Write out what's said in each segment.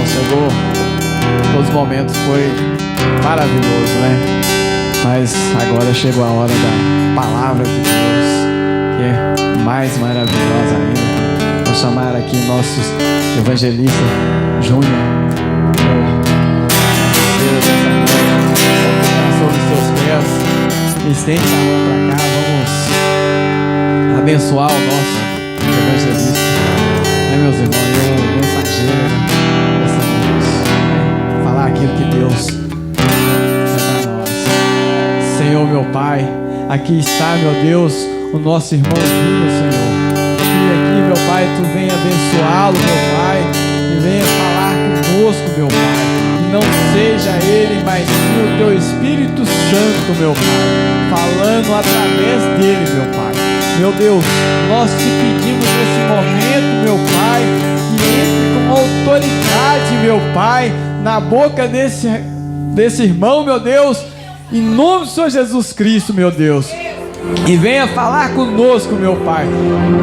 chegou, todos os momentos foi maravilhoso, né? Mas agora chegou a hora da palavra de Deus, que é mais maravilhosa ainda. Vou chamar aqui nossos evangelistas Júnior. Sobre os seus pés, estende a mão para cá, vamos abençoar o nosso evangelista, né, meus irmãos, o mensageiro dessa noite, né? Falar aquilo que Deus é para nós. Senhor, meu Pai, aqui está, meu Deus, o nosso irmão Júnior, Senhor. E aqui, meu Pai, Tu venha abençoá-lo, meu Pai, e venha falar conosco, meu Pai. Não seja Ele, mas sim o Teu Espírito Santo, meu Pai, falando através dele, meu Pai. Meu Deus, nós te pedimos nesse momento, meu Pai, que entre com autoridade, meu Pai, na boca desse irmão, meu Deus, em nome do Senhor Jesus Cristo, meu Deus. E venha falar conosco, meu Pai,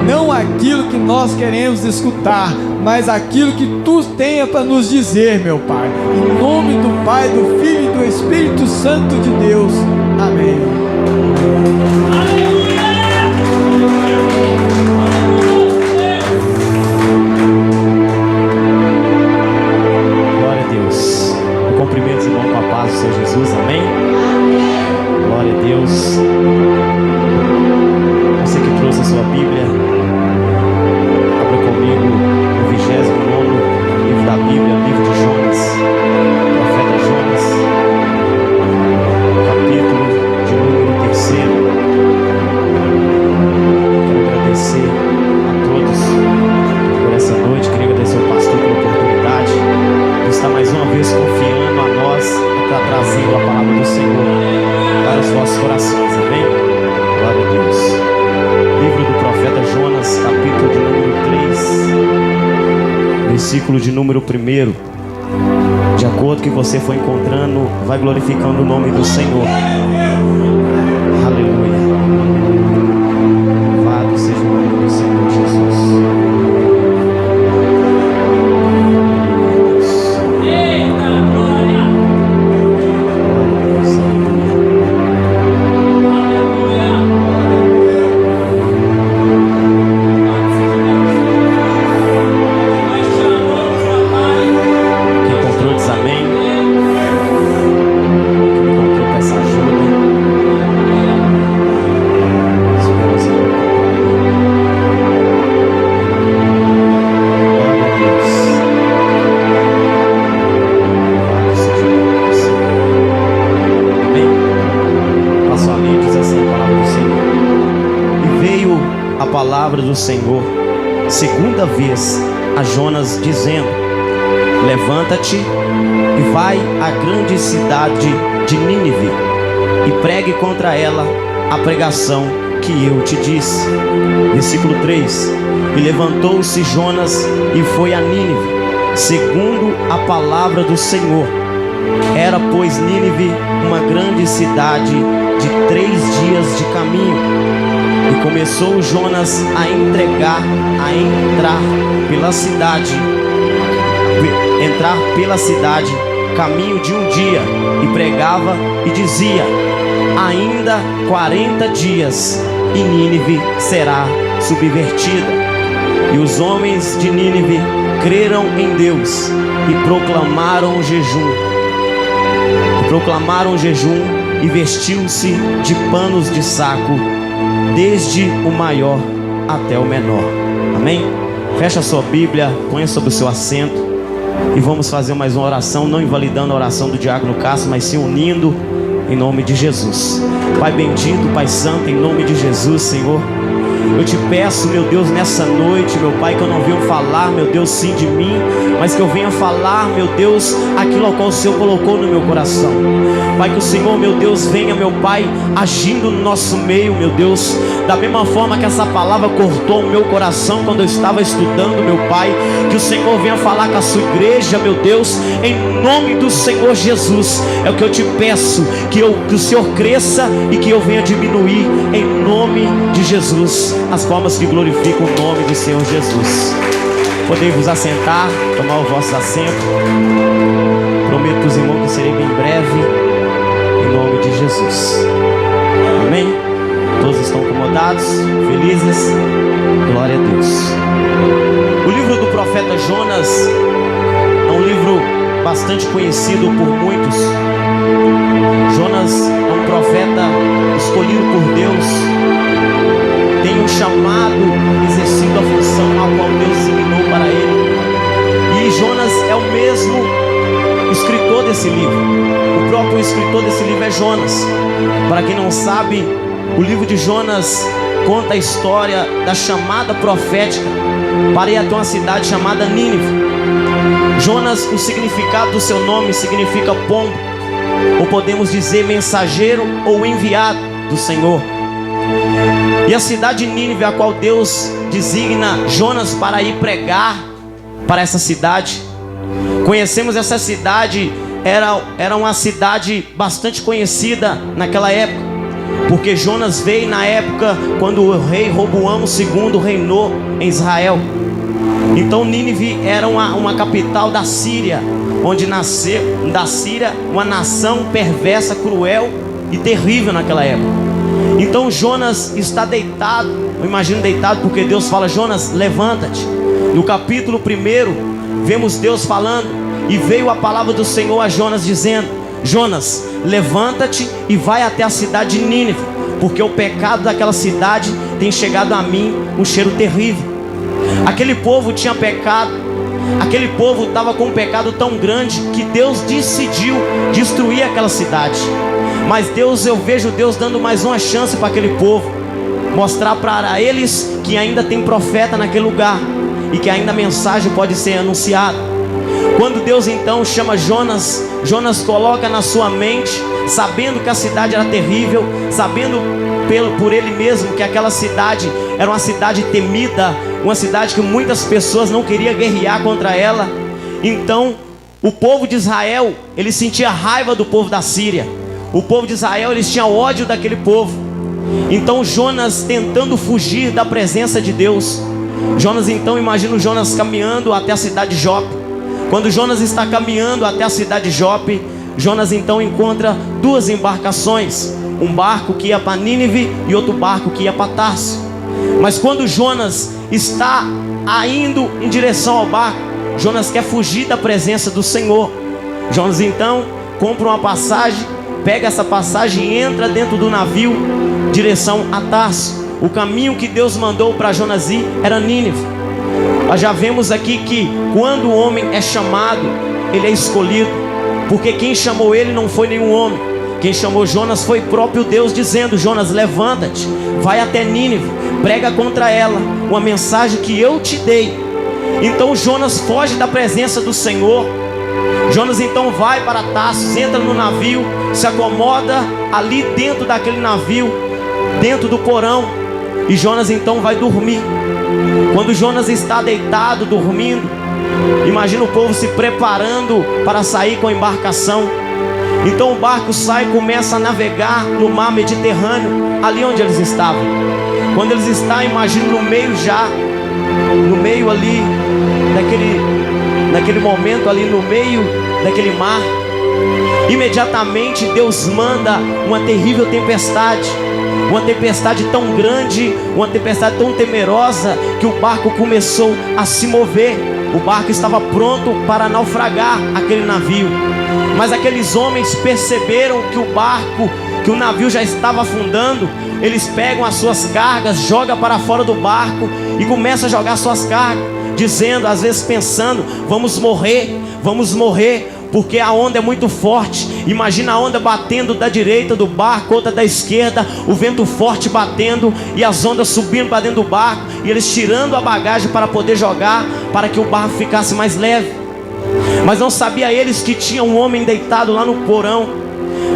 não aquilo que nós queremos escutar, mas aquilo que Tu tenha para nos dizer, meu Pai. Em nome do Pai, do Filho e do Espírito Santo de Deus. Amém. Glória a Deus. Eu cumprimento os irmãos com a paz do Senhor Jesus. Amém. Glória a Deus. Você que trouxe a sua Bíblia, abra comigo o 29º livro da Bíblia, livro de Jonas, profeta Jonas, capítulo de número 3. Quero agradecer a todos por essa noite, queria agradecer ao pastor pela oportunidade de estar mais uma vez confiando a nós e estar trazendo a palavra do Senhor para os vossos corações. Amém? Glória a Deus. Livro do profeta Jonas, capítulo de número 3, versículo de número 1. De acordo com que você for encontrando, vai glorificando o nome do Senhor. Aleluia. Louvado seja o nome do Senhor Jesus. Do Senhor, segunda vez a Jonas, dizendo: levanta-te e vai à grande cidade de Nínive e pregue contra ela a pregação que eu te disse. Versículo 3: e levantou-se Jonas e foi a Nínive, segundo a palavra do Senhor. Era, pois, Nínive uma grande cidade de 3 dias de caminho. E começou Jonas a entrar pela cidade, caminho de um dia, e pregava e dizia: ainda 40 dias e Nínive será subvertida. E os homens de Nínive creram em Deus e proclamaram jejum e vestiu-se de panos de saco, desde o maior até o menor. Amém? Fecha a sua Bíblia, ponha sobre o seu assento e vamos fazer mais uma oração, não invalidando a oração do diácono Cássio, mas se unindo em nome de Jesus. Pai bendito, Pai santo, em nome de Jesus, Senhor, eu te peço, meu Deus, nessa noite, meu Pai, que eu não venha falar, meu Deus, sim de mim, mas que eu venha falar, meu Deus, aquilo ao qual o Senhor colocou no meu coração. Pai, que o Senhor, meu Deus, venha, meu Pai, agindo no nosso meio, meu Deus, da mesma forma que essa palavra cortou o meu coração quando eu estava estudando, meu Pai, que o Senhor venha falar com a sua igreja, meu Deus, em nome do Senhor Jesus. É o que eu te peço, que o Senhor cresça e que eu venha diminuir, em nome de Jesus. As palmas que glorificam o nome do Senhor Jesus. Podem vos assentar, tomar os vossos assentos. Prometo para os irmãos que serei bem breve, em nome de Jesus. Amém? Todos estão acomodados, felizes? Glória a Deus. O livro do profeta Jonas é um livro bastante conhecido por muitos. Jonas é um profeta escolhido por Deus, tem um chamado, exercido a função ao qual Deus designou para ele. E Jonas é o mesmo escritor desse livro. O próprio escritor desse livro é Jonas. Para quem não sabe, o livro de Jonas conta a história da chamada profética para ir até uma cidade chamada Nínive. Jonas, o significado do seu nome significa pombo, ou podemos dizer mensageiro ou enviado do Senhor. E a cidade de Nínive, a qual Deus designa Jonas para ir pregar para essa cidade. Conhecemos essa cidade, era uma cidade bastante conhecida naquela época, porque Jonas veio na época quando o rei Roboão II reinou em Israel. Então Nínive era uma capital da Síria, onde nasceu da Síria uma nação perversa, cruel e terrível naquela época. Então Jonas está deitado, eu imagino deitado porque Deus fala: Jonas, levanta-te. No capítulo 1 vemos Deus falando, e veio a palavra do Senhor a Jonas dizendo: Jonas, levanta-te e vai até a cidade de Nínive, porque o pecado daquela cidade tem chegado a mim, um cheiro terrível. Aquele povo tinha pecado, aquele povo estava com um pecado tão grande que Deus decidiu destruir aquela cidade. Mas eu vejo Deus dando mais uma chance para aquele povo, mostrar para eles que ainda tem profeta naquele lugar e que ainda a mensagem pode ser anunciada. Quando Deus então chama Jonas, Jonas coloca na sua mente, sabendo que a cidade era terrível, sabendo por ele mesmo que aquela cidade era uma cidade temida, uma cidade que muitas pessoas não queriam guerrear contra ela. Então o povo de Israel, ele sentia raiva do povo da Síria. O povo de Israel, eles tinham ódio daquele povo. Então Jonas, tentando fugir da presença de Deus, Jonas então, imagina Jonas caminhando até a cidade de Jope. Quando Jonas está caminhando até a cidade de Jope, Jonas então encontra duas embarcações, um barco que ia para Nínive e outro barco que ia para Tarso. Mas quando Jonas está indo em direção ao barco, Jonas quer fugir da presença do Senhor. Jonas então compra uma passagem, pega essa passagem e entra dentro do navio, direção a Tarso. O caminho que Deus mandou para Jonas ir era Nínive. Nós já vemos aqui que quando o homem é chamado, ele é escolhido, porque quem chamou ele não foi nenhum homem. Quem chamou Jonas foi próprio Deus, dizendo: Jonas, levanta-te, vai até Nínive, prega contra ela uma mensagem que eu te dei. Então Jonas foge da presença do Senhor. Jonas então vai para Tarso, entra no navio, se acomoda ali dentro daquele navio, dentro do porão, e Jonas então vai dormir. Quando Jonas está deitado, dormindo, imagina o povo se preparando para sair com a embarcação. Então o barco sai e começa a navegar no mar Mediterrâneo, ali onde eles estavam. Quando eles estão, imagina no meio ali naquele momento ali no meio daquele mar, imediatamente Deus manda uma terrível tempestade, uma tempestade tão grande, uma tempestade tão temerosa, que o barco começou a se mover. O barco estava pronto para naufragar aquele navio, mas aqueles homens perceberam que o navio já estava afundando. Eles pegam as suas cargas, jogam para fora do barco e começam a jogar suas cargas, dizendo, às vezes pensando: vamos morrer, porque a onda é muito forte. Imagina a onda batendo da direita do barco, outra da esquerda, o vento forte batendo e as ondas subindo para dentro do barco, e eles tirando a bagagem para poder jogar, para que o barco ficasse mais leve. Mas não sabia eles que tinha um homem deitado lá no porão.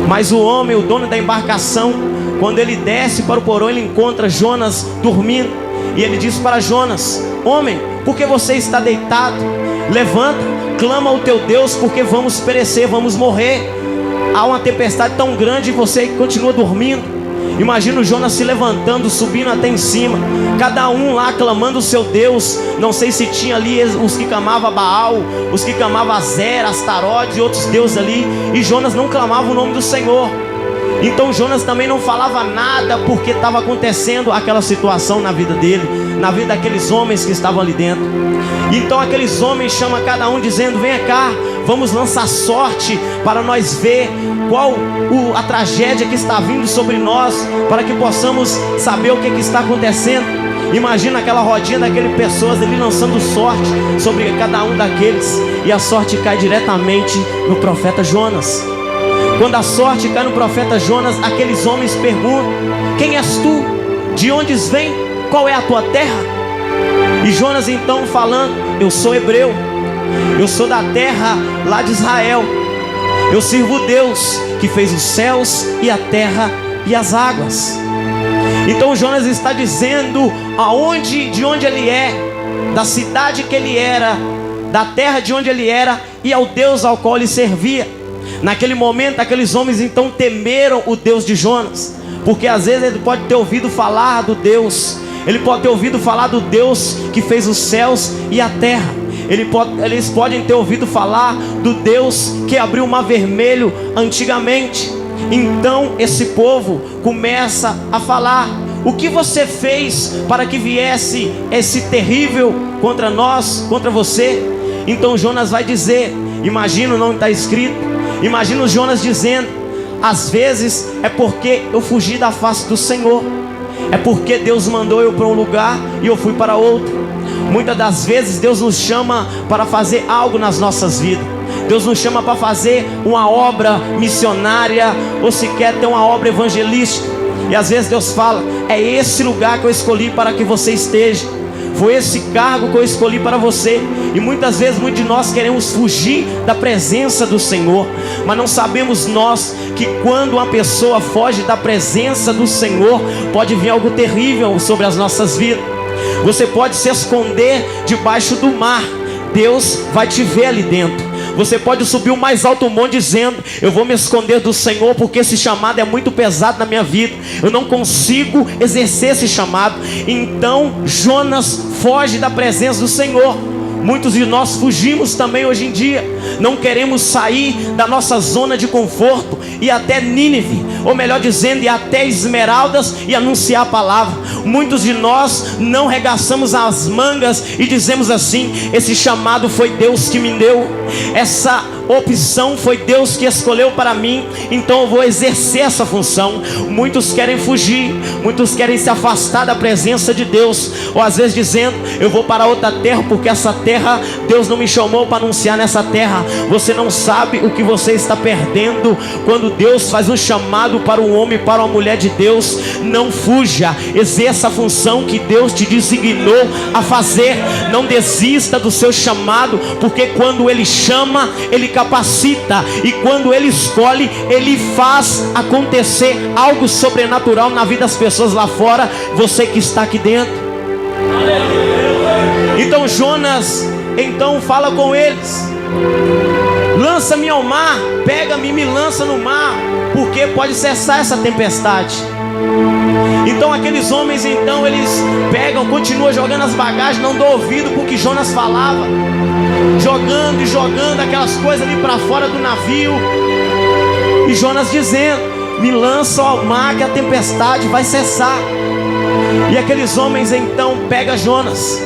Mas o homem, o dono da embarcação, quando ele desce para o porão, ele encontra Jonas dormindo, e ele diz para Jonas: homem, por que você está deitado? Levanta, clama ao teu Deus, porque vamos perecer, vamos morrer. Há uma tempestade tão grande e você continua dormindo. Imagina o Jonas se levantando, subindo até em cima, cada um lá clamando o seu Deus. Não sei se tinha ali os que clamavam a Baal, os que clamavam a Zera, Astarote e outros deuses ali, e Jonas não clamava o nome do Senhor. Então Jonas também não falava nada, porque estava acontecendo aquela situação na vida dele, na vida daqueles homens que estavam ali dentro. Então aqueles homens chamam cada um dizendo: venha cá, vamos lançar sorte para nós ver qual a tragédia que está vindo sobre nós, para que possamos saber o que está acontecendo. Imagina aquela rodinha daquelas pessoas ali lançando sorte sobre cada um daqueles, e a sorte cai diretamente no profeta Jonas. Quando a sorte cai no profeta Jonas, aqueles homens perguntam: quem és tu? De onde vem? Qual é a tua terra? E Jonas então falando: eu sou hebreu, eu sou da terra lá de Israel, eu sirvo Deus que fez os céus e a terra e as águas. Então Jonas está dizendo de onde ele é, da cidade que ele era, da terra de onde ele era, e ao Deus ao qual ele servia. Naquele momento aqueles homens então temeram o Deus de Jonas, porque às vezes ele pode ter ouvido falar do Deus, ele pode ter ouvido falar do Deus que fez os céus e a terra. Eles podem ter ouvido falar do Deus que abriu o mar vermelho antigamente. Então esse povo começa a falar: o que você fez para que viesse esse terrível contra nós, contra você? Então Jonas vai dizer, imagino, não está escrito, imagina o Jonas dizendo: às vezes é porque eu fugi da face do Senhor, é porque Deus mandou eu para um lugar e eu fui para outro. Muitas das vezes Deus nos chama para fazer algo nas nossas vidas. Deus nos chama para fazer uma obra missionária, ou sequer ter uma obra evangelística. E às vezes Deus fala: é esse lugar que eu escolhi para que você esteja, foi esse cargo que eu escolhi para você. E muitas vezes muitos de nós queremos fugir da presença do Senhor, mas não sabemos nós que quando uma pessoa foge da presença do Senhor, pode vir algo terrível sobre as nossas vidas. Você pode se esconder debaixo do mar, Deus vai te ver ali dentro. Você pode subir o mais alto monte dizendo: eu vou me esconder do Senhor, porque esse chamado é muito pesado na minha vida, eu não consigo exercer esse chamado. Então Jonas foge da presença do Senhor. Muitos de nós fugimos também hoje em dia, não queremos sair da nossa zona de conforto e até Nínive, ou melhor dizendo, ir até Esmeraldas e anunciar a palavra. Muitos de nós não regaçamos as mangas e dizemos assim: esse chamado foi Deus que me deu, essa opção foi Deus que escolheu para mim, então eu vou exercer essa função. Muitos querem fugir, muitos querem se afastar da presença de Deus, ou às vezes dizendo: eu vou para outra terra, porque essa terra Deus não me chamou para anunciar nessa terra. Você não sabe o que você está perdendo quando Deus faz um chamado para um homem, para uma mulher de Deus. Não fuja, exerça a função que Deus te designou a fazer. Não desista do seu chamado, porque quando Ele chama, Ele capacita, e quando Ele escolhe, Ele faz acontecer algo sobrenatural na vida das pessoas lá fora. Você que está aqui dentro. Então Jonas então fala com eles: lança-me ao mar, pega-me e me lança no mar, porque pode cessar essa tempestade. Então aqueles homens então eles pegam, continuam jogando as bagagens, não dão ouvido porque Jonas falava, jogando e jogando aquelas coisas ali para fora do navio. E Jonas dizendo: me lança ao mar que a tempestade vai cessar. E aqueles homens então pegam Jonas.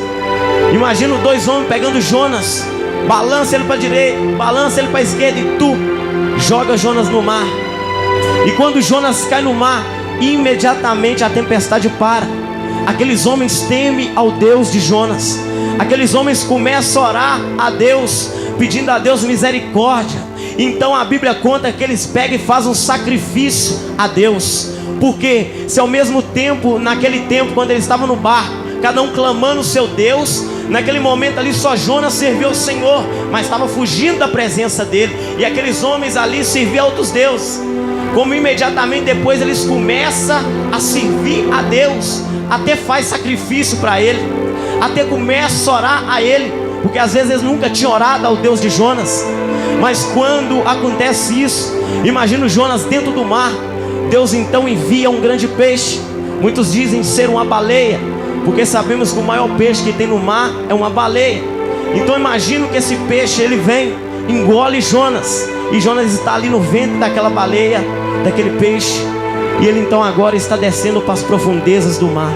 Imagina dois homens pegando Jonas, balança ele para a direita, balança ele para a esquerda, e tu joga Jonas no mar. E quando Jonas cai no mar, imediatamente a tempestade para. Aqueles homens temem ao Deus de Jonas. Aqueles homens começam a orar a Deus, pedindo a Deus misericórdia. Então a Bíblia conta que eles pegam e fazem um sacrifício a Deus. Porque se ao mesmo tempo, naquele tempo quando eles estavam no barco, cada um clamando o seu Deus, naquele momento ali só Jonas serviu ao Senhor, mas estava fugindo da presença dele. E aqueles homens ali serviam a outros deuses. Como imediatamente depois eles começam a servir a Deus, até faz sacrifício para ele, até começa a orar a ele, porque às vezes eles nunca tinham orado ao Deus de Jonas. Mas quando acontece isso, imagina o Jonas dentro do mar, Deus então envia um grande peixe. Muitos dizem ser uma baleia, porque sabemos que o maior peixe que tem no mar é uma baleia. Então imagino que esse peixe ele vem, engole Jonas, e Jonas está ali no ventre daquela baleia, daquele peixe, e ele então agora está descendo para as profundezas do mar.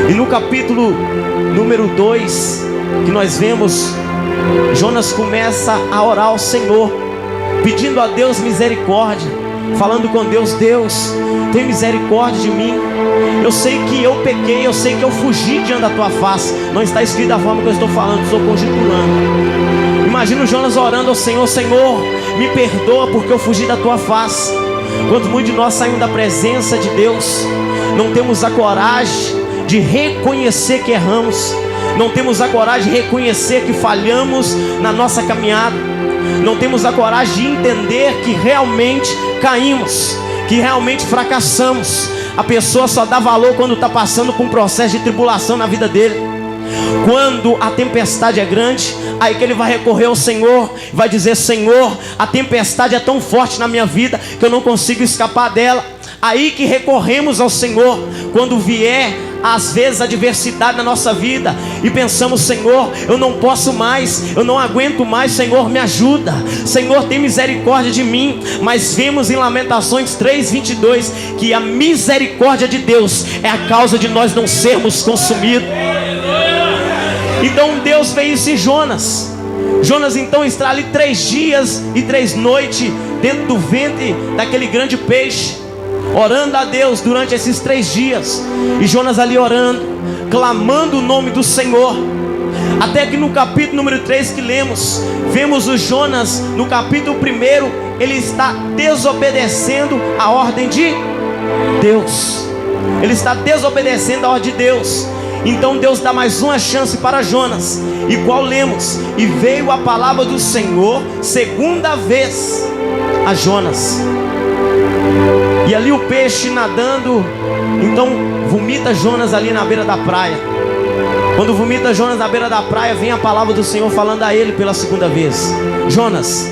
E no capítulo número 2, que nós vemos, Jonas começa a orar ao Senhor, pedindo a Deus misericórdia, falando com Deus: Deus, tem misericórdia de mim. Eu sei que eu pequei, eu sei que eu fugi diante da tua face. Não está escrito da forma que eu estou falando, estou conjecturando. Imagino Jonas orando ao Senhor: Senhor, me perdoa porque eu fugi da tua face. Quanto muitos de nós saímos da presença de Deus, não temos a coragem de reconhecer que erramos, não temos a coragem de reconhecer que falhamos na nossa caminhada, não temos a coragem de entender que realmente caímos, que realmente fracassamos. A pessoa só dá valor quando está passando por um processo de tribulação na vida dele. Quando a tempestade é grande, aí que ele vai recorrer ao Senhor, vai dizer: Senhor, a tempestade é tão forte na minha vida que eu não consigo escapar dela. Aí que recorremos ao Senhor quando vier às vezes a adversidade na nossa vida e pensamos: Senhor, eu não posso mais, eu não aguento mais, Senhor, me ajuda, Senhor, tem misericórdia de mim. Mas vemos em Lamentações 3:22 que a misericórdia de Deus é a causa de nós não sermos consumidos. Então Deus fez isso em Jonas. Jonas então está ali 3 dias e 3 noites dentro do ventre daquele grande peixe, orando a Deus durante esses 3 dias. E Jonas ali orando, clamando o nome do Senhor. Até que no capítulo número 3 que lemos, vemos o Jonas no capítulo 1, ele está desobedecendo a ordem de Deus. Ele está desobedecendo a ordem de Deus. Então Deus dá mais uma chance para Jonas, igual lemos: e veio a palavra do Senhor segunda vez a Jonas. E ali o peixe nadando, então vomita Jonas ali na beira da praia. Quando vomita Jonas na beira da praia, vem a palavra do Senhor falando a ele pela segunda vez: Jonas,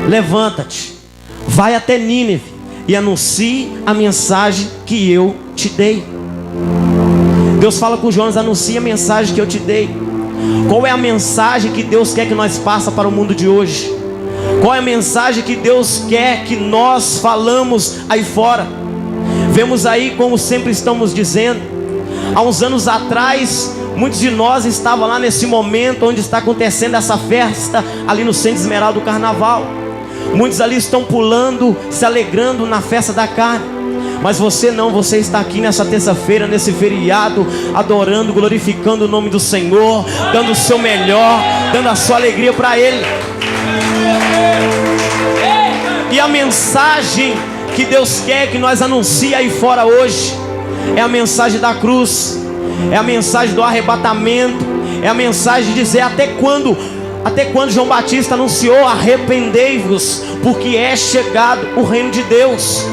levanta-te, vai até Nínive e anuncie a mensagem que eu te dei. Deus fala com Jonas: anuncia a mensagem que eu te dei. Qual é a mensagem que Deus quer que nós passe para o mundo de hoje? Qual é a mensagem que Deus quer que nós falamos aí fora? Vemos aí, como sempre estamos dizendo, há uns anos atrás, muitos de nós estavam lá nesse momento onde está acontecendo essa festa ali no Centro Esmeralda do Carnaval. Muitos ali estão pulando, se alegrando na festa da carne. Mas você não, você está aqui nessa terça-feira, nesse feriado, adorando, glorificando o nome do Senhor, dando o seu melhor, dando a sua alegria para Ele. E a mensagem que Deus quer que nós anuncie aí fora hoje é a mensagem da cruz, é a mensagem do arrebatamento, é a mensagem de dizer: até quando João Batista anunciou: arrependei-vos, porque é chegado o reino de Deus.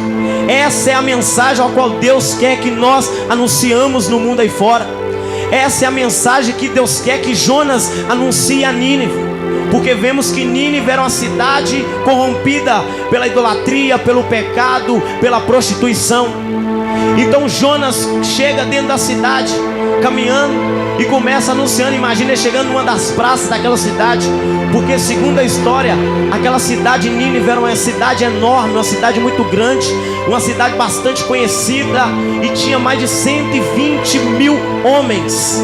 Essa é a mensagem a qual Deus quer que nós anunciamos no mundo aí fora. Essa é a mensagem que Deus quer que Jonas anuncie a Nínive. Porque vemos que Nínive era uma cidade corrompida pela idolatria, pelo pecado, pela prostituição. Então Jonas chega dentro da cidade, caminhando, e começa anunciando. Imagina ele chegando numa das praças daquela cidade, porque segundo a história, aquela cidade de Nínive era uma cidade enorme, uma cidade muito grande, uma cidade bastante conhecida, e tinha mais de 120 mil homens.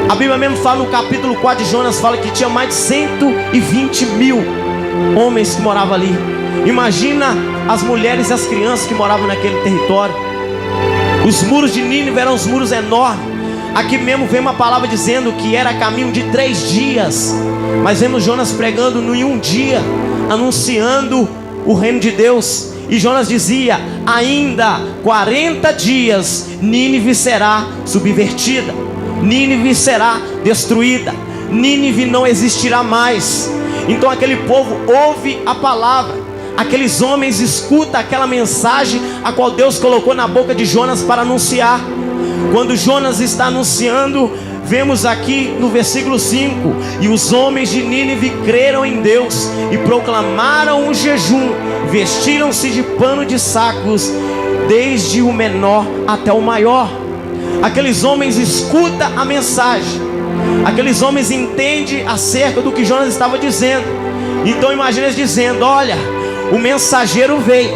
A Bíblia mesmo fala no capítulo 4 de Jonas, fala que tinha mais de 120 mil homens que moravam ali. Imagina as mulheres e as crianças que moravam naquele território. Os muros de Nínive eram os muros enormes. Aqui mesmo vem uma palavra dizendo que era caminho de 3 dias. Mas vemos Jonas pregando em um dia, anunciando o reino de Deus. E Jonas dizia: ainda 40 dias Nínive será subvertida, Nínive será destruída, Nínive não existirá mais. Então aquele povo ouve a palavra, aqueles homens escutam aquela mensagem a qual Deus colocou na boca de Jonas para anunciar. Quando Jonas está anunciando, vemos aqui no versículo 5: e os homens de Nínive creram em Deus e proclamaram um jejum, vestiram-se de pano de sacos, desde o menor até o maior. Aqueles homens escutam a mensagem, aqueles homens entendem acerca do que Jonas estava dizendo. Então imagina eles dizendo: olha, o mensageiro veio,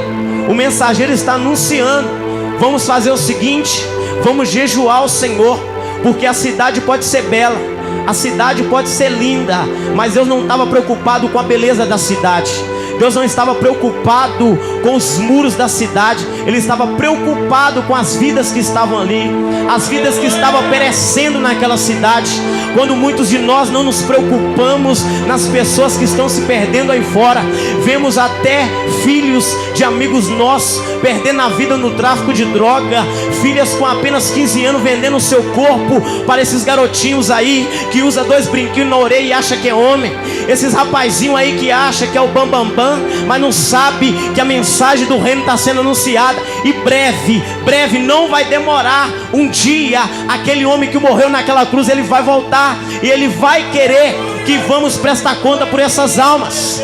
o mensageiro está anunciando, vamos fazer o seguinte, vamos jejuar ao Senhor, porque a cidade pode ser bela, a cidade pode ser linda, mas Deus não estava preocupado com a beleza da cidade. Deus não estava preocupado com os muros da cidade. Ele estava preocupado com as vidas que estavam ali, as vidas que estavam perecendo naquela cidade. Quando muitos de nós não nos preocupamos nas pessoas que estão se perdendo aí fora, vemos até filhos de amigos nossos perdendo a vida no tráfico de droga, filhas com apenas 15 anos vendendo o seu corpo para esses garotinhos aí que usa 2 brinquinhos na orelha e acha que é homem. Esses rapazinhos aí que acha que é o bambambam, mas não sabe que a mensagem do reino está sendo anunciada. E breve, não vai demorar. Um dia, aquele homem que morreu naquela cruz, ele vai voltar, e ele vai querer que vamos prestar conta por essas almas.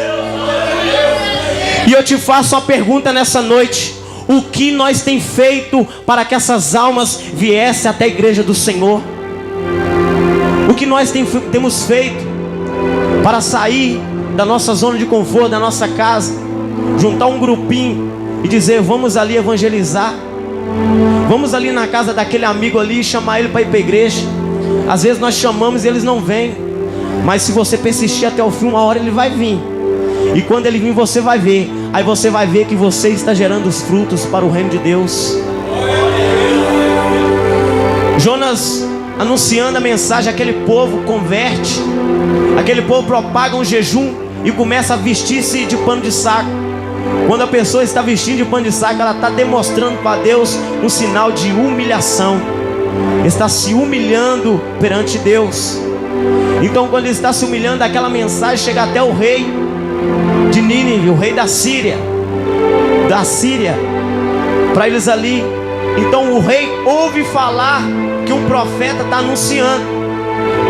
E eu te faço uma pergunta nessa noite: o que nós tem feito para que essas almas viessem até a igreja do Senhor? O que nós temos feito para sair da nossa zona de conforto, da nossa casa, juntar um grupinho e dizer: vamos ali evangelizar, vamos ali na casa daquele amigo ali e chamar ele para ir para a igreja? Às vezes nós chamamos e eles não vêm, mas se você persistir até o fim, uma hora ele vai vir. E quando ele vir, você vai ver. Aí você vai ver que você está gerando os frutos para o reino de Deus. Jonas anunciando a mensagem, aquele povo converte, aquele povo propaga um jejum e começa a vestir-se de pano de saco. Quando a pessoa está vestindo de pano de saco, ela está demonstrando para Deus um sinal de humilhação, está se humilhando perante Deus. Então quando ele está se humilhando, aquela mensagem chega até o rei de Nínive, o rei da Síria, para eles ali. Então o rei ouve falar que um profeta está anunciando,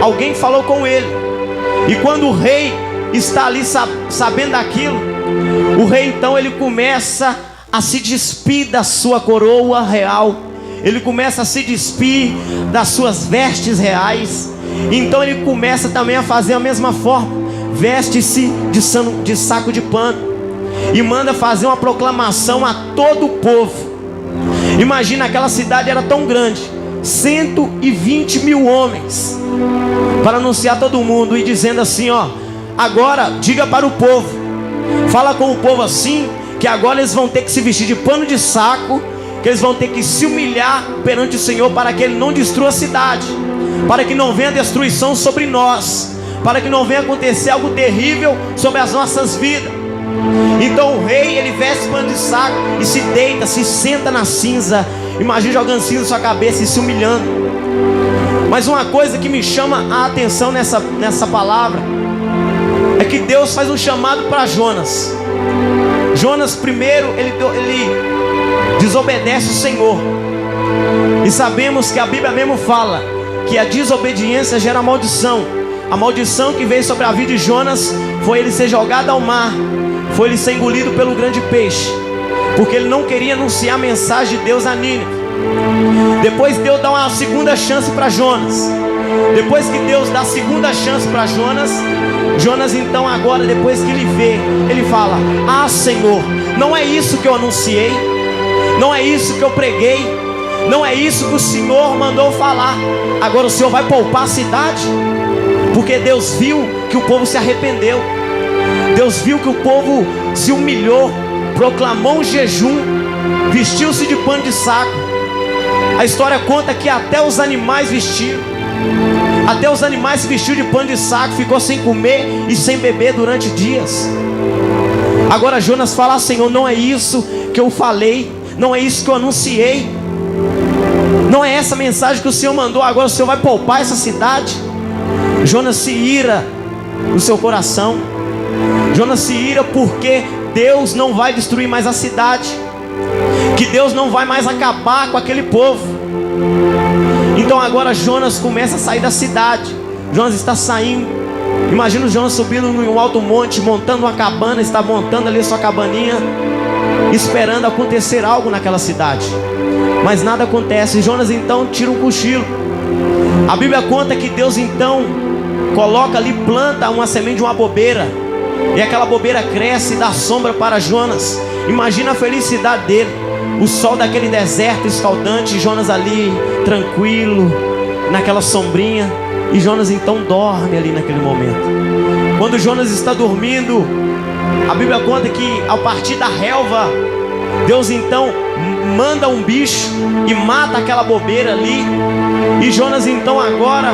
alguém falou com ele. E quando o rei está ali sabendo daquilo, o rei então ele começa a se despir da sua coroa real, ele começa a se despir das suas vestes reais. Então ele começa também a fazer a mesma forma, veste-se de saco de pano e manda fazer uma proclamação a todo o povo. Imagina, aquela cidade era tão grande, 120 mil homens, para anunciar a todo mundo e dizendo assim: ó, agora diga para o povo, fala com o povo assim, que agora eles vão ter que se vestir de pano de saco, que eles vão ter que se humilhar perante o Senhor, para que Ele não destrua a cidade, para que não venha destruição sobre nós, para que não venha acontecer algo terrível sobre as nossas vidas. Então o rei, ele veste pano de saco e se deita, se senta na cinza. Imagina jogando cinza na sua cabeça e se humilhando. Mas uma coisa que me chama a atenção nessa palavra é que Deus faz um chamado para Jonas. Jonas primeiro, ele desobedece o Senhor. E sabemos que a Bíblia mesmo fala que a desobediência gera maldição. A maldição que veio sobre a vida de Jonas foi ele ser jogado ao mar, foi ele ser engolido pelo grande peixe, porque ele não queria anunciar a mensagem de Deus a Nínive. Depois Deus dá uma segunda chance para Jonas. Depois que Deus dá a segunda chance para Jonas, Jonas então agora, depois que ele vê, ele fala: ah, Senhor, não é isso que eu anunciei, não é isso que eu preguei, não é isso que o Senhor mandou falar. Agora o Senhor vai poupar a cidade? Porque Deus viu que o povo se arrependeu, Deus viu que o povo se humilhou, proclamou um jejum, vestiu-se de pano de saco. A história conta que até os animais vestiram, até os animais se vestiram de pano de saco, ficou sem comer e sem beber durante dias. Agora Jonas fala: Senhor, não é isso que eu falei, não é isso que eu anunciei, não é essa mensagem que o Senhor mandou. Agora o Senhor vai poupar essa cidade? Jonas se ira no seu coração. Jonas se ira porque Deus não vai destruir mais a cidade, que Deus não vai mais acabar com aquele povo. Então agora Jonas começa a sair da cidade. Jonas está saindo. Imagina o Jonas subindo num alto monte, montando uma cabana, está montando ali a sua cabaninha, esperando acontecer algo naquela cidade. Mas nada acontece. Jonas então tira um cochilo. A Bíblia conta que Deus então coloca ali, planta uma semente de uma bobeira, e aquela bobeira cresce e dá sombra para Jonas. Imagina a felicidade dele. O sol daquele deserto escaldante, Jonas ali tranquilo, naquela sombrinha. E Jonas então dorme ali naquele momento. Quando Jonas está dormindo, a Bíblia conta que a partir da relva, Deus então manda um bicho e mata aquela bobeira ali. E Jonas então agora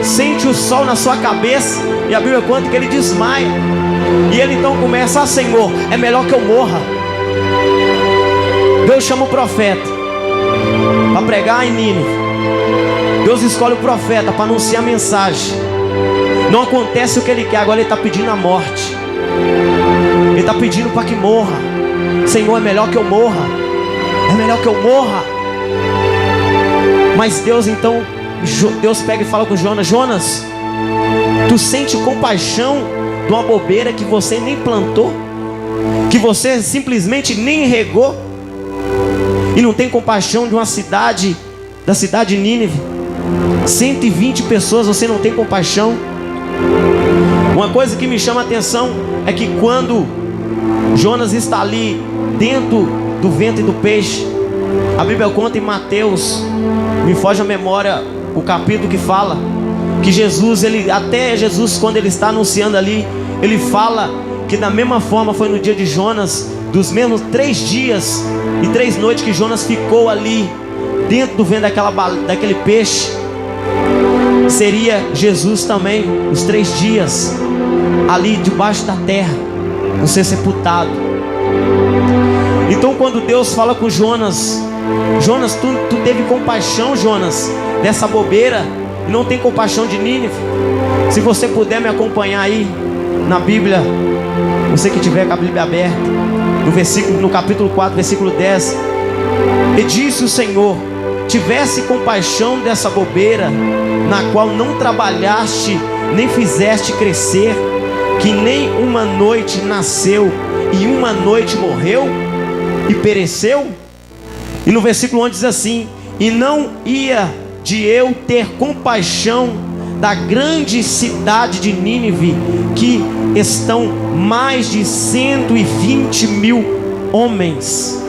sente o sol na sua cabeça, e a Bíblia conta que ele desmaia. E ele então começa: Senhor, é melhor que eu morra. Deus chama o profeta para pregar em Nínive. Deus escolhe o profeta para anunciar a mensagem. Não acontece o que ele quer. Agora ele está pedindo a morte. Ele está pedindo para que morra. Senhor, é melhor que eu morra. É melhor que eu morra. Mas Deus então, Deus pega e fala com Jonas: Jonas, tu sente compaixão de uma bobeira que você nem plantou, que você simplesmente nem regou, e não tem compaixão de uma cidade, da cidade de Nínive, 120 pessoas, você não tem compaixão? Uma coisa que me chama a atenção é que quando Jonas está ali dentro do ventre do peixe, a Bíblia conta em Mateus, me foge a memória o capítulo que fala que Jesus, até Jesus, quando ele está anunciando ali, ele fala que da mesma forma foi no dia de Jonas, dos mesmos 3 dias e 3 noites que Jonas ficou ali dentro do ventre daquele peixe, seria Jesus também, os 3 dias ali debaixo da terra, no ser sepultado. Então quando Deus fala com Jonas: Jonas, tu teve compaixão, Jonas, dessa bobeira, e não tem compaixão de Nínive? Se você puder me acompanhar aí na Bíblia, você que tiver com a Bíblia aberta, no capítulo 4, versículo 10, e disse o Senhor: tivesse compaixão dessa bobeira, na qual não trabalhaste, nem fizeste crescer, que nem uma noite nasceu, e uma noite morreu, e pereceu. E no versículo 11 diz assim: e não ia de eu ter compaixão da grande cidade de Nínive, que estão mais de 120.000 homens.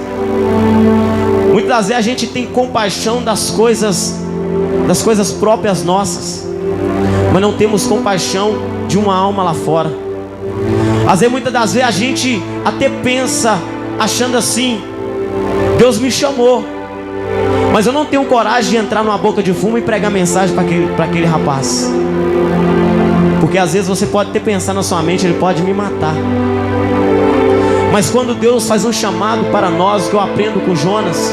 Muitas das vezes a gente tem compaixão das coisas próprias nossas, mas não temos compaixão de uma alma lá fora. Às vezes, muitas das vezes a gente até pensa, achando assim: Deus me chamou, mas eu não tenho coragem de entrar numa boca de fumo e pregar mensagem para aquele rapaz, porque às vezes você pode até pensar na sua mente: ele pode me matar. Mas quando Deus faz um chamado para nós, o que eu aprendo com Jonas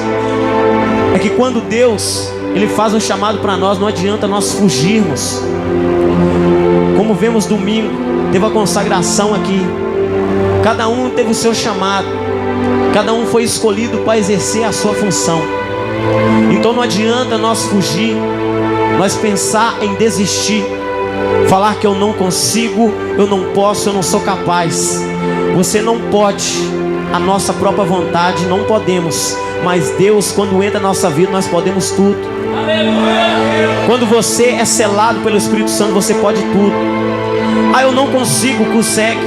é que quando Deus ele faz um chamado para nós, não adianta nós fugirmos. Como vemos domingo, teve a consagração aqui, cada um teve o seu chamado, cada um foi escolhido para exercer a sua função. Então não adianta nós fugir, nós pensar em desistir, falar que eu não consigo, eu não posso, eu não sou capaz. Você não pode, a nossa própria vontade não podemos, mas Deus, quando entra na nossa vida, nós podemos tudo. Quando você é selado pelo Espírito Santo, você pode tudo. Ah, eu não consigo, consegue,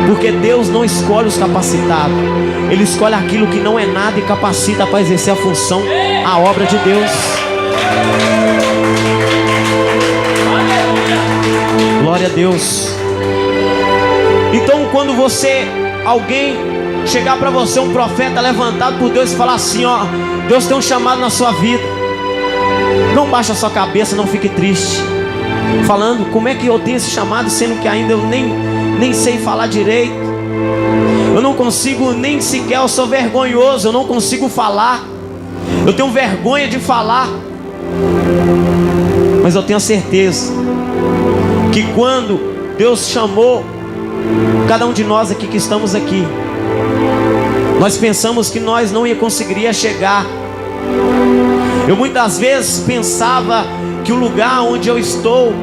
porque Deus não escolhe os capacitados, Ele escolhe aquilo que não é nada e capacita para exercer a função, a obra de Deus. Glória a Deus. Então quando alguém chegar para você, um profeta levantado por Deus, e falar assim: ó, Deus tem um chamado na sua vida, não baixe a sua cabeça, não fique triste, falando: como é que eu tenho esse chamado, sendo que ainda eu nem sei falar direito, eu não consigo nem sequer, eu sou vergonhoso, eu não consigo falar, eu tenho vergonha de falar. Mas eu tenho a certeza que quando Deus chamou cada um de nós aqui que estamos aqui, nós pensamos que nós não ia conseguir chegar, Eu muitas vezes pensava que o lugar onde eu estou,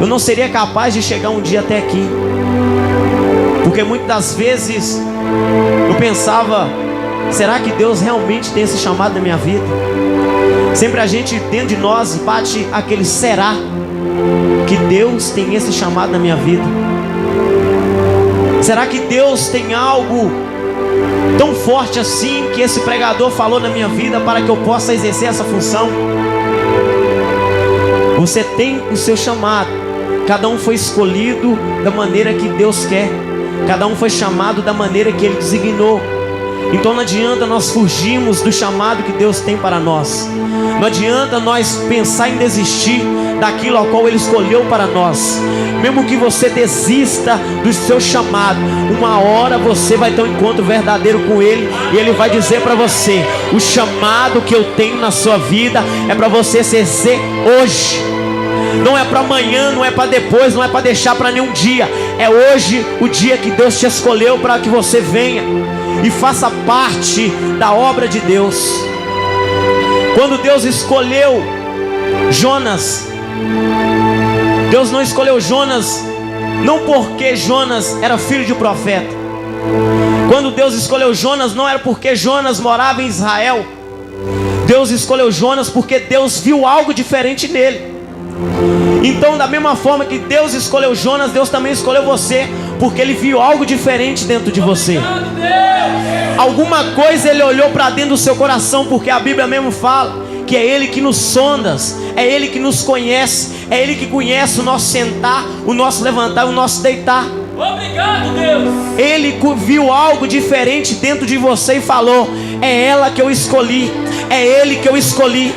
eu não seria capaz de chegar um dia até aqui. Porque muitas das vezes eu pensava, será que Deus realmente tem esse chamado na minha vida? Sempre a gente dentro de nós bate aquele será que Deus tem esse chamado na minha vida? Será que Deus tem algo tão forte assim que esse pregador falou na minha vida para que eu possa exercer essa função? Você tem o seu chamado. Cada um foi escolhido da maneira que Deus quer. Cada um foi chamado da maneira que Ele designou. Então não adianta nós fugirmos do chamado que Deus tem para nós. Não adianta nós pensar em desistir daquilo ao qual Ele escolheu para nós. Mesmo que você desista do seu chamado, uma hora você vai ter um encontro verdadeiro com Ele, e Ele vai dizer para você: o chamado que eu tenho na sua vida é para você exercer hoje. Não é para amanhã, não é para depois, não é para deixar para nenhum dia. É hoje o dia que Deus te escolheu para que você venha e faça parte da obra de Deus. Quando Deus escolheu Jonas, Deus não escolheu Jonas não porque Jonas era filho de profeta. Quando Deus escolheu Jonas, não era porque Jonas morava em Israel. Deus escolheu Jonas porque Deus viu algo diferente nele. Então, da mesma forma que Deus escolheu Jonas, Deus também escolheu você, porque Ele viu algo diferente dentro de você. Alguma coisa Ele olhou para dentro do seu coração, porque a Bíblia mesmo fala que é Ele que nos sonda, é Ele que nos conhece, é Ele que conhece o nosso sentar, o nosso levantar, o nosso deitar. Obrigado, Deus. Ele viu algo diferente dentro de você e falou: é ela que eu escolhi, é Ele que eu escolhi.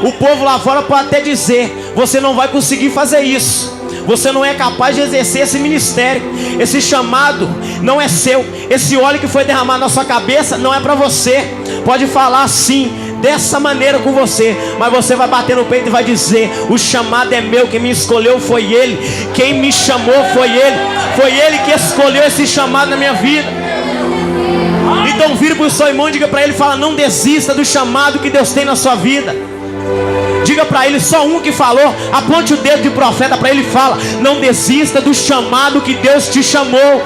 O povo lá fora pode até dizer: você não vai conseguir fazer isso, você não é capaz de exercer esse ministério, esse chamado não é seu, esse óleo que foi derramado na sua cabeça não é para você. Pode falar assim, dessa maneira com você, mas você vai bater no peito e vai dizer: o chamado é meu, quem me escolheu foi Ele, quem me chamou foi Ele que escolheu esse chamado na minha vida. Então vira para o seu irmão e diga para ele, fala: não desista do chamado que Deus tem na sua vida. Diga para ele, só um que falou, aponte o dedo de profeta para ele e fala: não desista do chamado que Deus te chamou.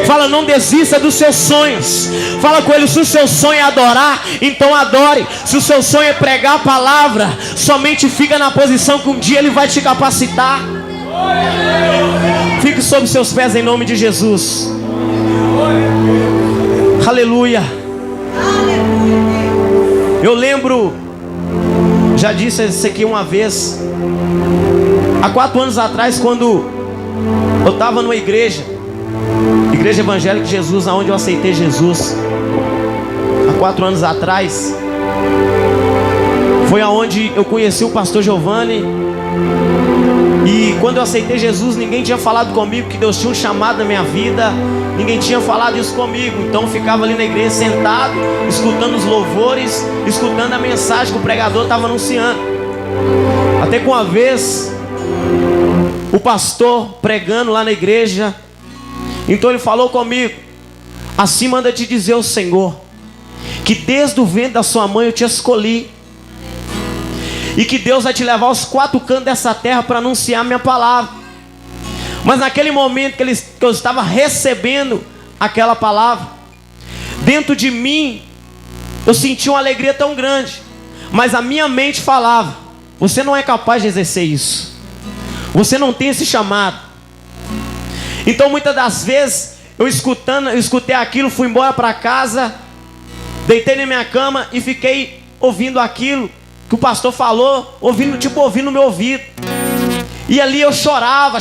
Fala: não desista dos seus sonhos. Fala com ele: se o seu sonho é adorar, então adore. Se o seu sonho é pregar a palavra, somente fica na posição que um dia Ele vai te capacitar. Fique sobre seus pés em nome de Jesus. Aleluia. Eu lembro, já disse isso aqui uma vez, há 4 anos atrás, quando eu estava numa igreja evangélica de Jesus, onde eu aceitei Jesus. Há 4 anos atrás foi aonde eu conheci o pastor Giovanni. E quando eu aceitei Jesus, ninguém tinha falado comigo que Deus tinha um chamado na minha vida. Ninguém tinha falado isso comigo. Então eu ficava ali na igreja sentado, escutando os louvores, escutando a mensagem que o pregador estava anunciando. Até que uma vez o pastor pregando lá na igreja, então ele falou comigo: assim manda te dizer o Senhor, que desde o ventre da sua mãe eu te escolhi, e que Deus vai te levar aos 4 cantos dessa terra para anunciar a minha palavra. Mas naquele momento que eu estava recebendo aquela palavra, dentro de mim eu senti uma alegria tão grande, mas a minha mente falava: você não é capaz de exercer isso, você não tem esse chamado. Então muitas das vezes eu escutei aquilo, fui embora para casa, deitei na minha cama e fiquei ouvindo aquilo que o pastor falou, ouvindo no meu ouvido. E ali eu chorava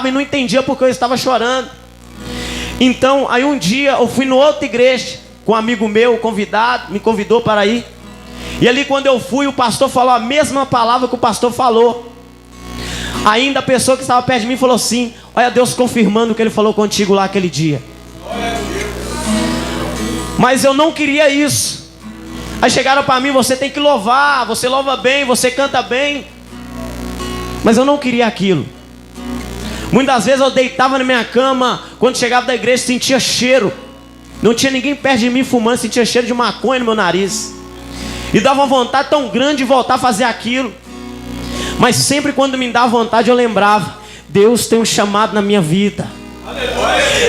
e não entendia porque eu estava chorando. Então aí um dia eu fui no outra igreja com um amigo meu, convidado, me convidou para ir. E ali quando eu fui, o pastor falou a mesma palavra que o pastor falou. Ainda a pessoa que estava perto de mim falou assim: olha Deus confirmando o que Ele falou contigo lá aquele dia. Mas eu não queria isso. Aí chegaram para mim: você tem que louvar, você louva bem, você canta bem. Mas eu não queria aquilo. Muitas vezes eu deitava na minha cama, quando chegava da igreja sentia cheiro. Não tinha ninguém perto de mim fumando, sentia cheiro de maconha no meu nariz. E dava uma vontade tão grande de voltar a fazer aquilo. Mas sempre quando me dava vontade eu lembrava: Deus tem um chamado na minha vida.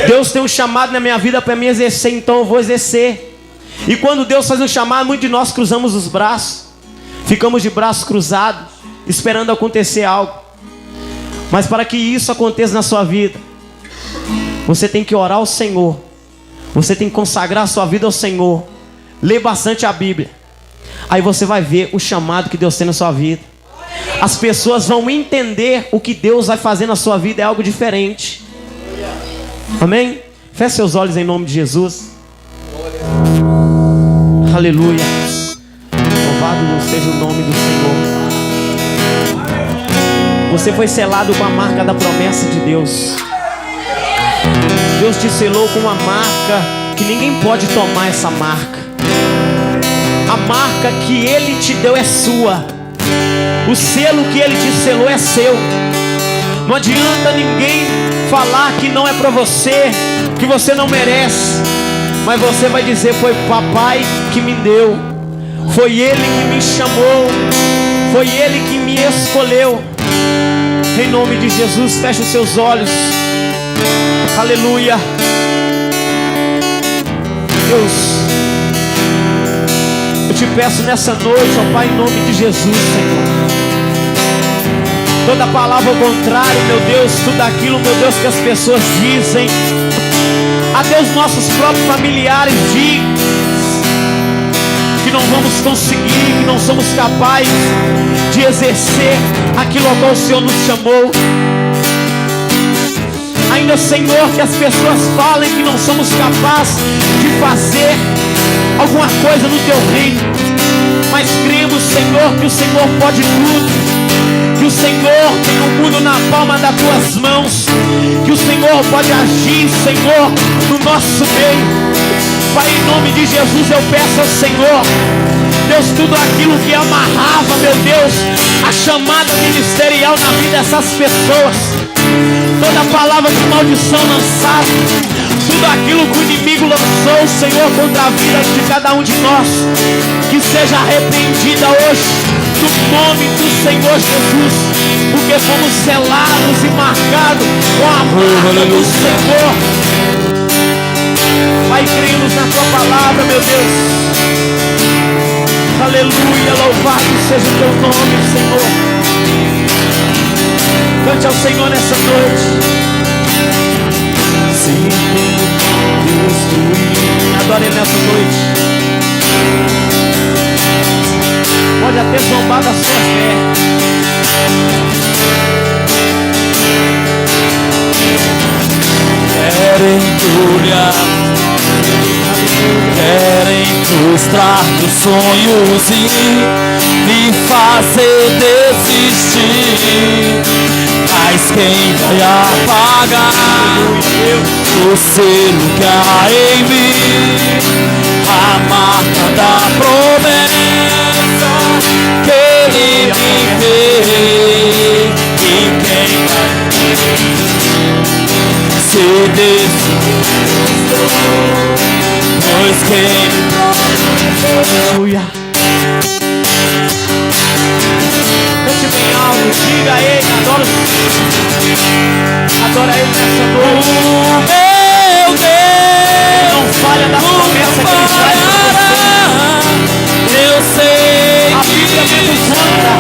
Deus tem um chamado na minha vida para me exercer, então eu vou exercer. E quando Deus faz um chamado, muitos de nós cruzamos os braços, ficamos de braços cruzados, esperando acontecer algo. Mas para que isso aconteça na sua vida, você tem que orar ao Senhor, você tem que consagrar a sua vida ao Senhor, ler bastante a Bíblia. Aí você vai ver o chamado que Deus tem na sua vida. As pessoas vão entender o que Deus vai fazer na sua vida, é algo diferente. Amém? Feche seus olhos em nome de Jesus. Aleluia. Louvado seja o nome do Senhor. Você foi selado com a marca da promessa de Deus. Deus te selou com uma marca que ninguém pode tomar essa marca. A marca que Ele te deu é sua. O selo que Ele te selou é seu. Não adianta ninguém falar que não é para você, que você não merece. Mas você vai dizer: foi o papai que me deu, foi Ele que me chamou, foi Ele que me escolheu. Em nome de Jesus, feche os seus olhos. Aleluia. Deus, eu te peço nessa noite, ó Pai, em nome de Jesus, Senhor, toda palavra ao contrário, meu Deus, tudo aquilo, meu Deus, que as pessoas dizem, até os nossos próprios familiares dizem que não vamos conseguir, que não somos capazes de exercer aquilo ao qual o Senhor nos chamou. Ainda, Senhor, que as pessoas falem que não somos capazes de fazer alguma coisa no Teu reino, mas cremos, Senhor, que o Senhor pode tudo, que o Senhor tem o mundo na palma das Tuas mãos, que o Senhor pode agir, Senhor, no nosso meio. Pai, em nome de Jesus eu peço ao Senhor, Deus, tudo aquilo que amarrava, meu Deus, a chamada ministerial na vida dessas pessoas, toda palavra de maldição lançada, tudo aquilo que o inimigo lançou, Senhor, contra a vida de cada um de nós, que seja repreendida hoje, no nome do Senhor Jesus, porque fomos selados e marcados com a marca do Senhor. Pai, cremos na Tua palavra, meu Deus. Aleluia, louvado seja o Teu nome, Senhor. Cante ao Senhor nessa noite. Sim, Deus, adore nessa noite. Pode até zombar da sua fé. Querem entulhar, querem frustrar meus sonhos e me fazer desistir. Mas quem vai apagar o selo que há em mim, a marca da promessa que Ele me fez? E quem vai se desistir? Pois quem... Aleluia. Cante bem alto, diga a Ele, adora Ele nessa noite. Meu Deus, Ele não falha da promessa que Ele faz para você. eu sei A Bíblia mesmo conta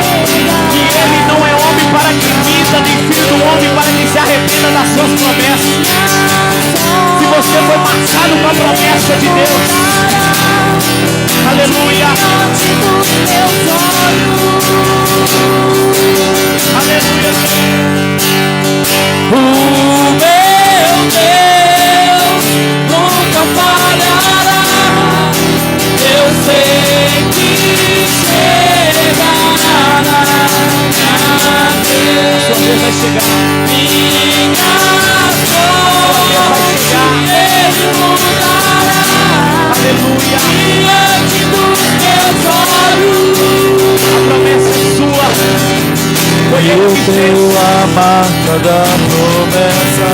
que Ele não é homem para que minta, nem filho do homem para que se arrependa das suas promessas. Se você foi marcado com a promessa de Deus, aleluia, aleluia. o meu Deus nunca falhará. Eu sei que chegará. Sua vez vai chegar. Minha sorte Ele mudará. Aleluia. Diante dos meus olhos, A promessa é sua. Foi Ele que fez. a marca da promessa.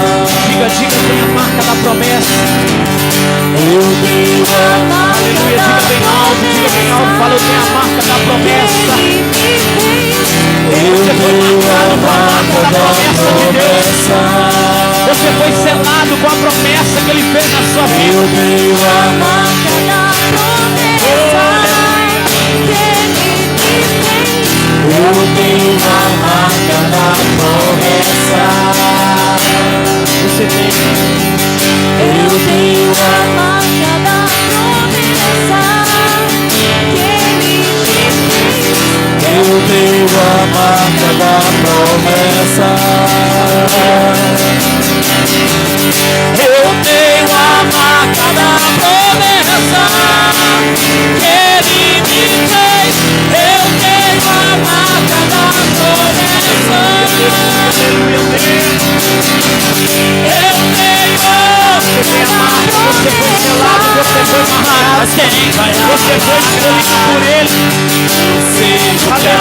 Diga, tem a marca da promessa. Eu tenho a marca Aleluia, diga bem alto. Diga bem alto, fala, eu tenho a marca da promessa. Você foi marcado com a marca da promessa de Deus. Você foi selado com a promessa que Ele fez na sua vida. Eu tenho a marca da promessa que Ele me fez. Eu tenho a marca da promessa. Você tem. Eu tenho a marca da promessa que Ele me fez. Eu tenho a marca da promessa. Eu tenho a marca da promessa que Ele me fez. Eu tenho a marca da promessa. Eu tenho. Você tem a marca, você foi selado, você foi marcado. Você foi escolhido por Ele. Aleluia.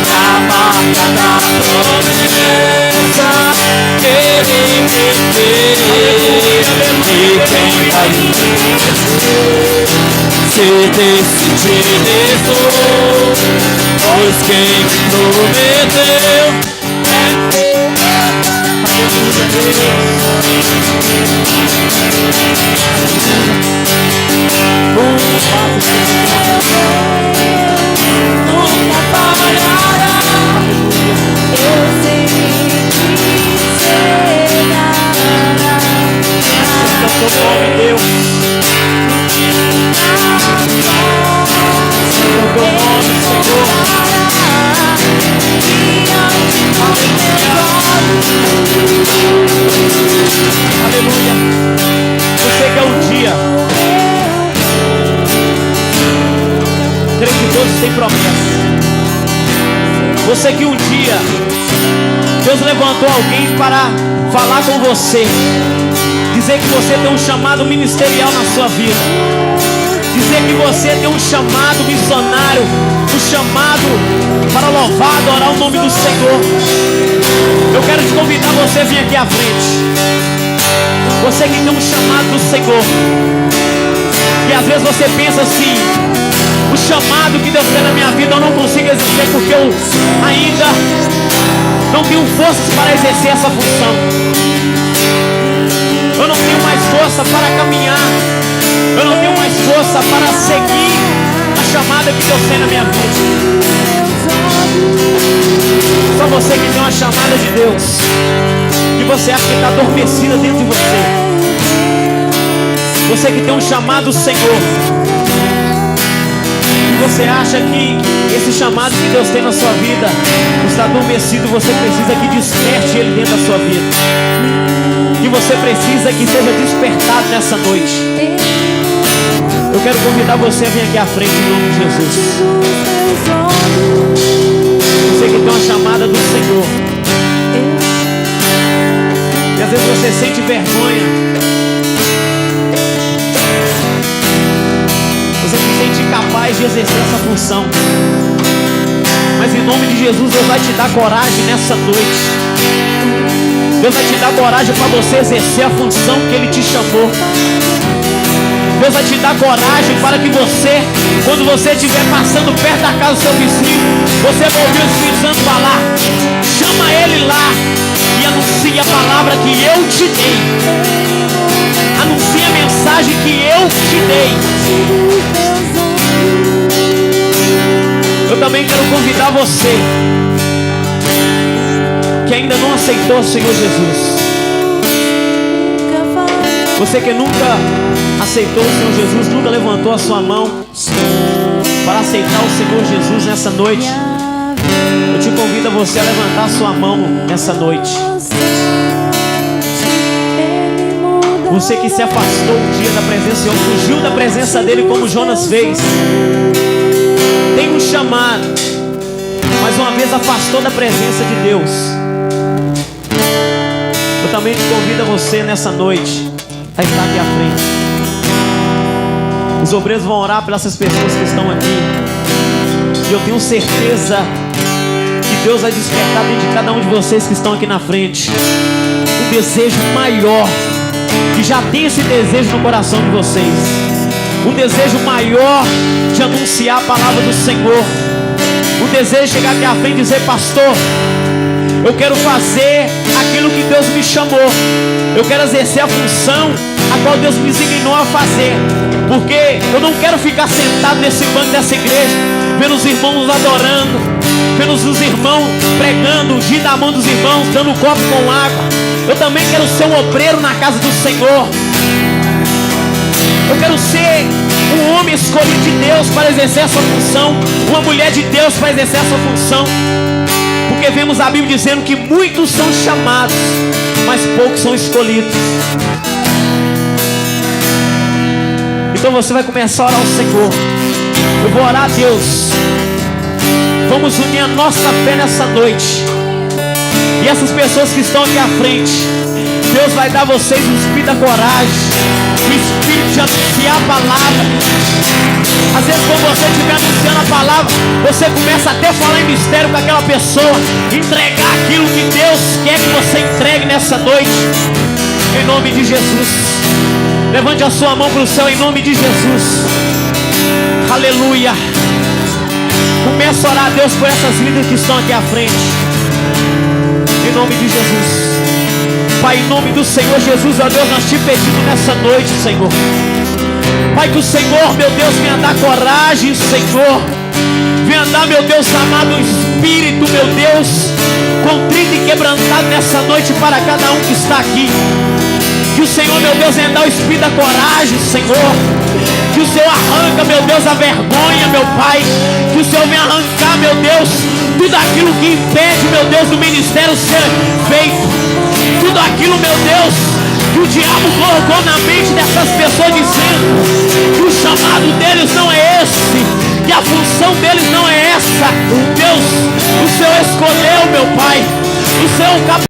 A marca da promessa que Ele me fez. E quem vai ser decidido, pois quem me prometeu nunca falhará. Eu sei que será. Seu nome, Deus. Seu nome, Senhor. Aleluia. Você quer um dia. Creio que todos têm promessa. Você que um dia Deus levantou alguém para falar com você, dizer que você tem um chamado ministerial na sua vida, dizer que você tem um chamado missionário, um chamado para louvar, adorar o nome do Senhor. Eu quero te convidar você a vir aqui à frente. Você que tem um chamado do Senhor, e às vezes você pensa assim: o chamado que Deus tem na minha vida eu não consigo exercer porque eu ainda não tenho forças para exercer essa função. Eu não tenho mais força para caminhar. Eu não tenho mais força para seguir a chamada que Deus tem na minha vida. Só você que tem uma chamada de Deus, que você acha que está adormecida dentro de você. Você que tem um chamado do Senhor, você acha que esse chamado que Deus tem na sua vida está adormecido, você precisa que desperte Ele dentro da sua vida. Que você precisa que seja despertado nessa noite. Eu quero convidar você a vir aqui à frente em nome de Jesus. Você que tem uma chamada do Senhor, e às vezes você sente vergonha, você se sente incapaz de exercer essa função, mas em nome de Jesus Deus vai te dar coragem nessa noite. Deus vai te dar coragem para você exercer a função que Ele te chamou. Deus vai te dar coragem para que você, quando você estiver passando perto da casa do seu vizinho, você vai ouvir o Espírito Santo falar: chama ele lá e anuncia a palavra que eu te dei. Anuncia a mensagem que eu te dei. Eu também quero convidar você que ainda não aceitou o Senhor Jesus. Você que nunca aceitou o Senhor Jesus, nunca levantou a sua mão para aceitar o Senhor Jesus nessa noite, eu te convido a você a levantar a sua mão nessa noite. Você que se afastou um dia da presença do Senhor, fugiu da presença dele como Jonas fez, tem um chamado, mas uma vez afastou da presença de Deus. Eu também te convido a você nessa noite a estar aqui à frente. Os obreiros vão orar pelas pessoas que estão aqui, e eu tenho certeza que Deus vai despertar dentro de cada um de vocês que estão aqui na frente um desejo maior, que já tem esse desejo no coração de vocês, o desejo maior de anunciar a palavra do Senhor, o desejo de chegar aqui à frente e dizer: pastor, eu quero fazer aquilo que Deus me chamou, eu quero exercer a função a qual Deus me designou a fazer, porque eu não quero ficar sentado nesse banco dessa igreja, vendo os irmãos adorando, vendo os irmãos pregando, ungindo a mão dos irmãos, dando um copo com água. Eu também quero ser um obreiro na casa do Senhor. Eu quero ser um homem escolhido de Deus para exercer essa função, uma mulher de Deus para exercer essa função, porque vemos a Bíblia dizendo que muitos são chamados, mas poucos são escolhidos. Então você vai começar a orar ao Senhor. Eu vou orar a Deus. Vamos unir a nossa fé nessa noite. E essas pessoas que estão aqui à frente, Deus vai dar a vocês o espírito da coragem, o espírito de anunciar a palavra. Às vezes quando você estiver anunciando a palavra, você começa até a falar em mistério com aquela pessoa, entregar aquilo que Deus quer que você entregue nessa noite. Em nome de Jesus. Levante a sua mão para o céu em nome de Jesus. Aleluia. Começa a orar a Deus por essas vidas que estão aqui à frente. Em nome de Jesus. Pai, em nome do Senhor Jesus, ó Deus, nós te pedimos nessa noite, Senhor. Pai, que o Senhor, meu Deus, venha dar coragem, Senhor. Venha dar, meu Deus amado, um espírito, meu Deus, contrito e quebrantado nessa noite para cada um que está aqui. Que o Senhor, meu Deus, venha dar o espírito da coragem, Senhor. Que o Senhor arranca, meu Deus, a vergonha, meu Pai. Que o Senhor venha arrancar, meu Deus, tudo aquilo que impede, meu Deus, do ministério ser feito. Tudo aquilo, meu Deus, que o diabo colocou na mente dessas pessoas, dizendo que o chamado deles não é esse, que a função deles não é essa. Deus, o Senhor escolheu, meu Pai. O Senhor